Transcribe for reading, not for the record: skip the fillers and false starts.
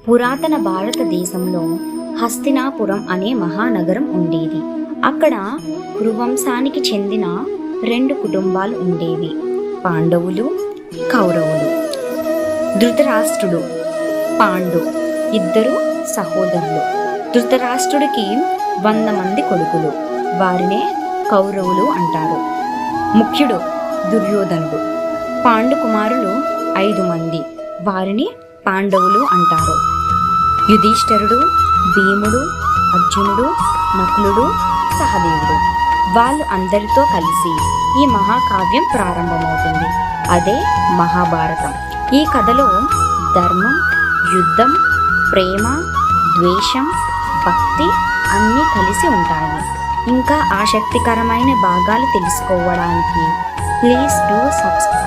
పురాతన భారతదేశంలో హస్తినాపురం అనే మహానగరం ఉండేది. అక్కడ కురువంశానికి చెందిన 2 కుటుంబాలు ఉండేవి, పాండవులు, కౌరవులు. ధృతరాష్ట్రుడు, పాండు ఇద్దరు సహోదరులు. ధృతరాష్ట్రుడికి 100 మంది కొడుకులు, వారినే కౌరవులు అంటారు. ముఖ్యుడు దుర్యోధనుడు. పాండు కుమారులు 5 మంది, వారిని పాండవులు అంటారు. యుధిష్ఠిరుడు, భీముడు, అర్జునుడు, నకులుడు, సహదేవుడు. వాళ్ళు అందరితో కలిసి ఈ మహాకావ్యం ప్రారంభమవుతుంది. అదే మహాభారతం. ఈ కథలో ధర్మం, యుద్ధం, ప్రేమ, ద్వేషం, భక్తి అన్నీ కలిసి ఉంటాయి. ఇంకా ఆసక్తికరమైన భాగాలు తెలుసుకోవడానికి ప్లీజ్ డూ సబ్స్క్రైబ్.